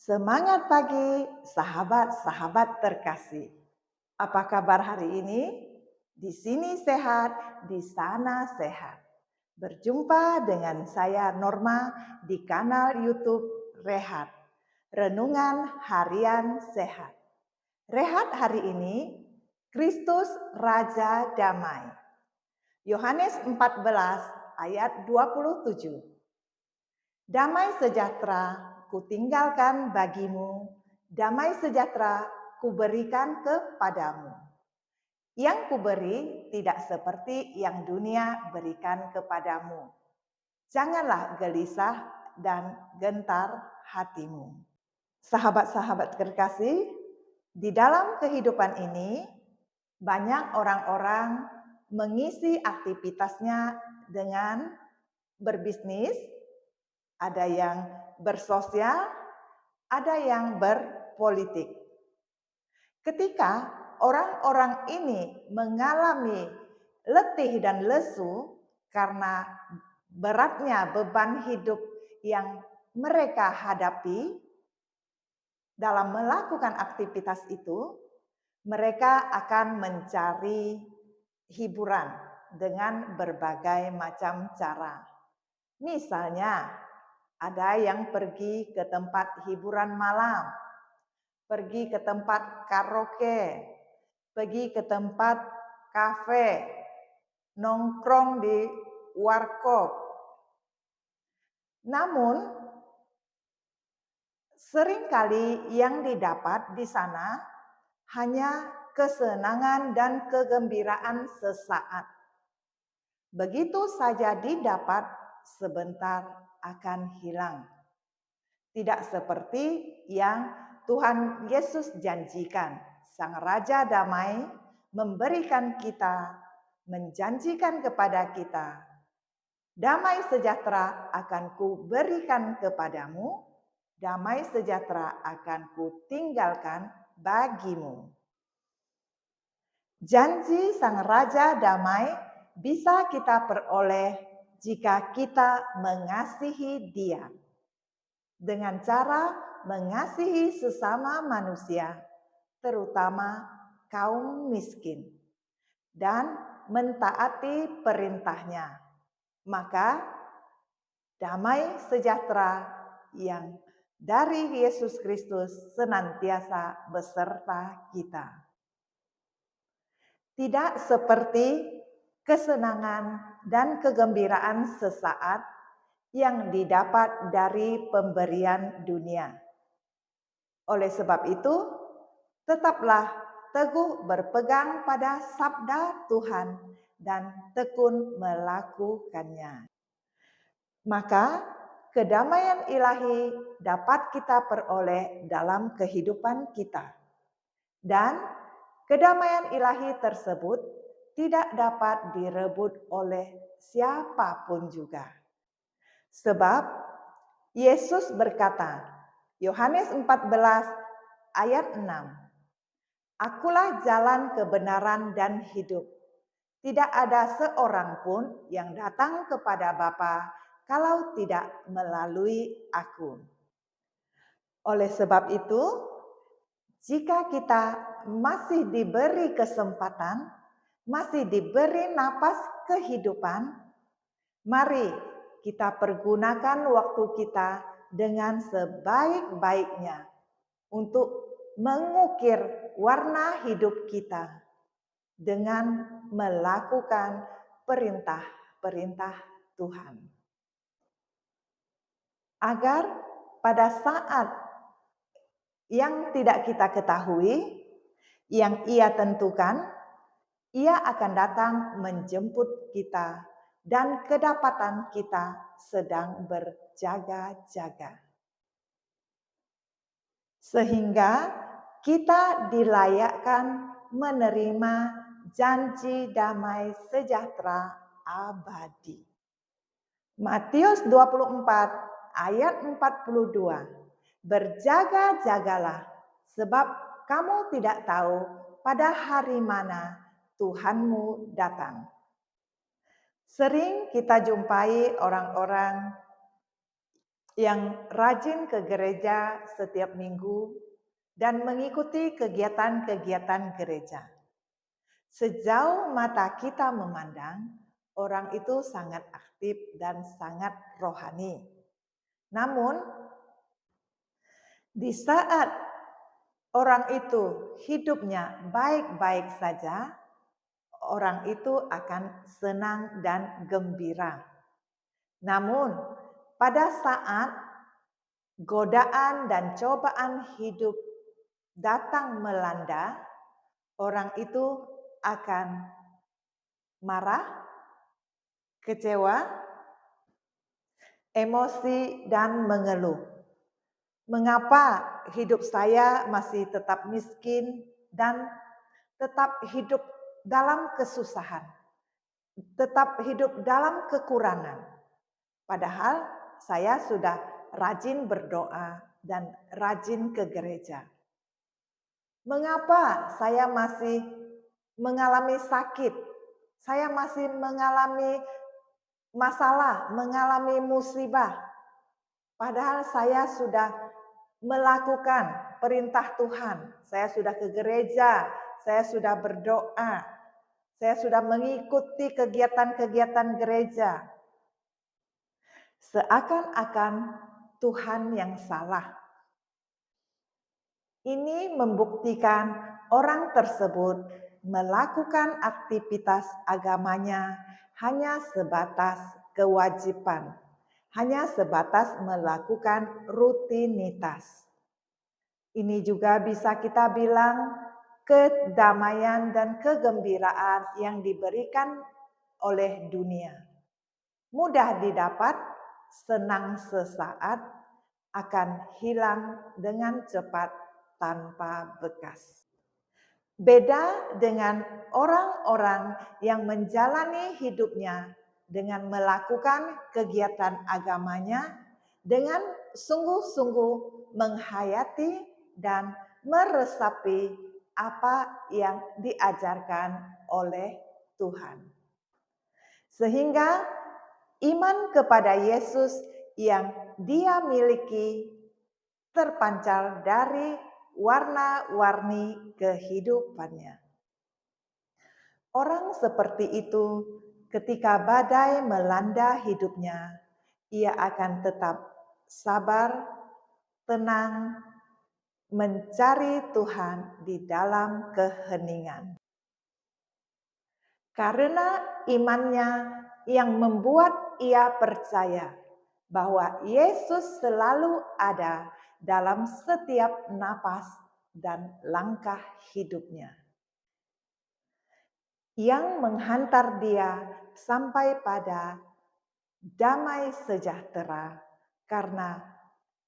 Semangat pagi, sahabat-sahabat terkasih. Apa kabar hari ini? Di sini sehat, di sana sehat. Berjumpa dengan saya Norma di kanal YouTube Rehat. Renungan Harian Sehat. Rehat hari ini, Kristus Raja Damai. Yohanes 14 ayat 27. Damai sejahtera kutinggalkan bagimu, damai sejahtera kuberikan kepadamu. Yang kuberi tidak seperti yang dunia berikan kepadamu. Janganlah gelisah dan gentar hatimu. Sahabat-sahabat terkasih, di dalam kehidupan ini banyak orang-orang mengisi aktivitasnya dengan berbisnis, ada yang bersosial, ada yang berpolitik. Ketika orang-orang ini mengalami letih dan lesu karena beratnya beban hidup yang mereka hadapi dalam melakukan aktivitas itu, mereka akan mencari hiburan dengan berbagai macam cara. Misalnya, ada yang pergi ke tempat hiburan malam, pergi ke tempat karaoke, pergi ke tempat kafe, nongkrong di warkop. Namun, seringkali yang didapat di sana hanya kesenangan dan kegembiraan sesaat. Begitu saja didapat, sebentar akan hilang. Tidak seperti yang Tuhan Yesus janjikan. Sang Raja Damai memberikan kita, menjanjikan kepada kita, damai sejahtera akan kuberikan kepadamu, damai sejahtera akan kutinggalkan bagimu. Janji Sang Raja Damai bisa kita peroleh jika kita mengasihi Dia dengan cara mengasihi sesama manusia, terutama kaum miskin, dan mentaati perintahnya. Maka damai sejahtera yang dari Yesus Kristus senantiasa beserta kita. Tidak seperti kesenangan dan kegembiraan sesaat yang didapat dari pemberian dunia. Oleh sebab itu, tetaplah teguh berpegang pada sabda Tuhan dan tekun melakukannya. Maka kedamaian ilahi dapat kita peroleh dalam kehidupan kita. Dan kedamaian ilahi tersebut tidak dapat direbut oleh siapapun juga. Sebab Yesus berkata, Yohanes 14 ayat 6, Akulah jalan kebenaran dan hidup. Tidak ada seorang pun yang datang kepada Bapa kalau tidak melalui aku. Oleh sebab itu, jika kita masih diberi kesempatan, masih diberi napas kehidupan, mari kita pergunakan waktu kita dengan sebaik-baiknya untuk mengukir warna hidup kita dengan melakukan perintah-perintah Tuhan. Agar pada saat yang tidak kita ketahui, yang Ia tentukan, Ia akan datang menjemput kita dan kedapatan kita sedang berjaga-jaga. Sehingga kita dilayakkan menerima janji damai sejahtera abadi. Matius 24 ayat 42. Berjaga-jagalah, sebab kamu tidak tahu pada hari mana Tuhanmu datang. Sering kita jumpai orang-orang yang rajin ke gereja setiap minggu dan mengikuti kegiatan-kegiatan gereja. Sejauh mata kita memandang, orang itu sangat aktif dan sangat rohani. Namun, di saat orang itu hidupnya baik-baik saja, orang itu akan senang dan gembira. Namun, pada saat godaan dan cobaan hidup datang melanda, orang itu akan marah, kecewa, emosi, dan mengeluh. Mengapa hidup saya masih tetap miskin dan tetap hidup dalam kesusahan, tetap hidup dalam kekurangan? Padahal saya sudah rajin berdoa dan rajin ke gereja. Mengapa saya masih mengalami sakit? Saya masih mengalami masalah, mengalami musibah. Padahal saya sudah melakukan perintah Tuhan. Saya sudah ke gereja, saya sudah berdoa, saya sudah mengikuti kegiatan-kegiatan gereja. Seakan-akan Tuhan yang salah. Ini membuktikan orang tersebut melakukan aktivitas agamanya hanya sebatas kewajiban, hanya sebatas melakukan rutinitas. Ini juga bisa kita bilang kedamaian dan kegembiraan yang diberikan oleh dunia. Mudah didapat, senang sesaat, akan hilang dengan cepat tanpa bekas. Beda dengan orang-orang yang menjalani hidupnya dengan melakukan kegiatan agamanya dengan sungguh-sungguh menghayati dan meresapi apa yang diajarkan oleh Tuhan. Sehingga iman kepada Yesus yang dia miliki terpancar dari warna-warni kehidupannya. Orang seperti itu ketika badai melanda hidupnya, ia akan tetap sabar, tenang, mencari Tuhan di dalam keheningan. Karena imannya yang membuat ia percaya bahwa Yesus selalu ada dalam setiap napas dan langkah hidupnya, yang menghantar dia sampai pada damai sejahtera karena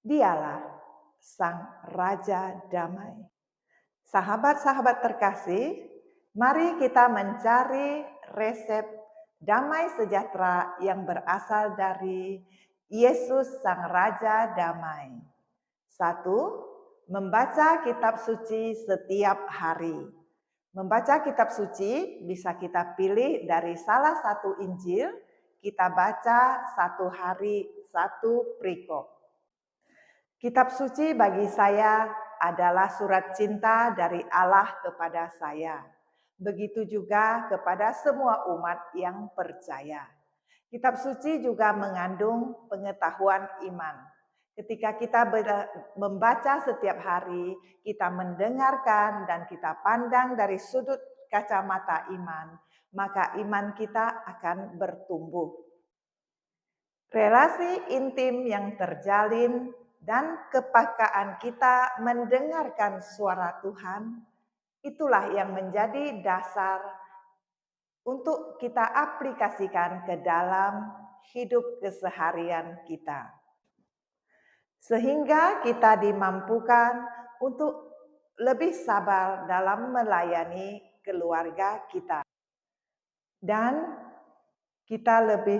dialah Sang Raja Damai. Sahabat-sahabat terkasih, mari kita mencari resep damai sejahtera yang berasal dari Yesus Sang Raja Damai. 1. Membaca kitab suci setiap hari. Membaca kitab suci bisa kita pilih dari salah satu Injil, kita baca satu hari satu perikop. Kitab suci bagi saya adalah surat cinta dari Allah kepada saya. Begitu juga kepada semua umat yang percaya. Kitab suci juga mengandung pengetahuan iman. Ketika kita membaca setiap hari, kita mendengarkan dan kita pandang dari sudut kacamata iman, maka iman kita akan bertumbuh. Relasi intim yang terjalin dan kepekaan kita mendengarkan suara Tuhan, itulah yang menjadi dasar untuk kita aplikasikan ke dalam hidup keseharian kita. Sehingga kita dimampukan untuk lebih sabar dalam melayani keluarga kita. Dan kita lebih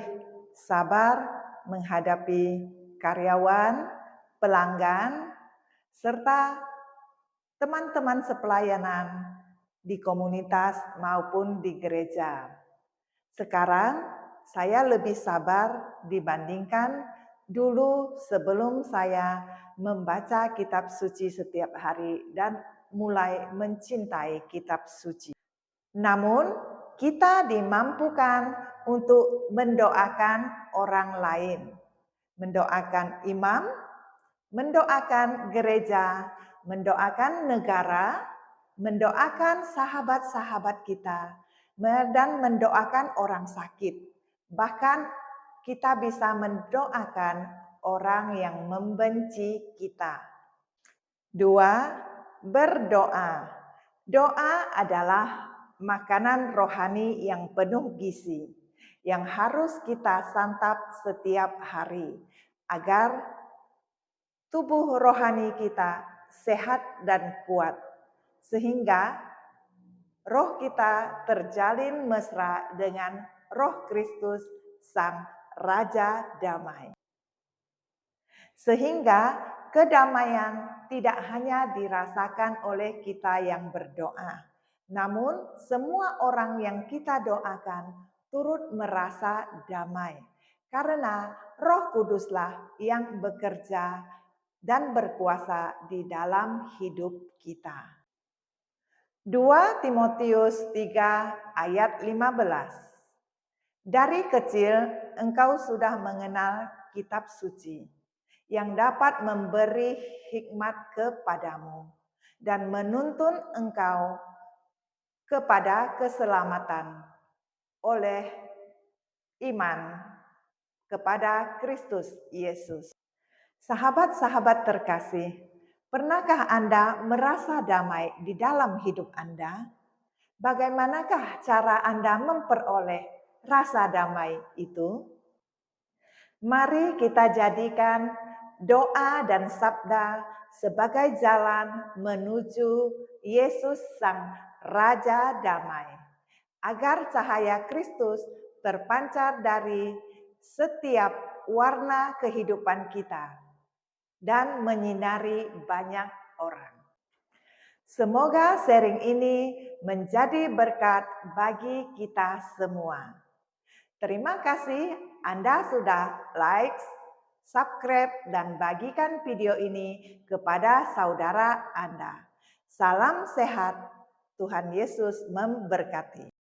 sabar menghadapi karyawan, pelanggan, serta teman-teman sepelayanan di komunitas maupun di gereja. Sekarang saya lebih sabar dibandingkan dulu sebelum saya membaca kitab suci setiap hari dan mulai mencintai kitab suci. Namun, kita dimampukan untuk mendoakan orang lain, mendoakan imam, mendoakan gereja, mendoakan negara, mendoakan sahabat-sahabat kita, dan mendoakan orang sakit. Bahkan kita bisa mendoakan orang yang membenci kita. 2. Berdoa. Doa adalah makanan rohani yang penuh gizi, yang harus kita santap setiap hari, agar tubuh rohani kita sehat dan kuat, sehingga roh kita terjalin mesra dengan Roh Kristus, Sang Raja Damai. Sehingga kedamaian tidak hanya dirasakan oleh kita yang berdoa, namun semua orang yang kita doakan turut merasa damai, karena Roh Kuduslah yang bekerja dan berkuasa di dalam hidup kita. 2 Timotius 3 ayat 15. Dari kecil engkau sudah mengenal kitab suci yang dapat memberi hikmat kepadamu dan menuntun engkau kepada keselamatan oleh iman kepada Kristus Yesus. Sahabat-sahabat terkasih, pernahkah Anda merasa damai di dalam hidup Anda? Bagaimanakah cara Anda memperoleh rasa damai itu? Mari kita jadikan doa dan sabda sebagai jalan menuju Yesus Sang Raja Damai, agar cahaya Kristus terpancar dari setiap warna kehidupan kita dan menyinari banyak orang. Semoga sharing ini menjadi berkat bagi kita semua. Terima kasih Anda sudah like, subscribe, dan bagikan video ini kepada saudara Anda. Salam sehat, Tuhan Yesus memberkati.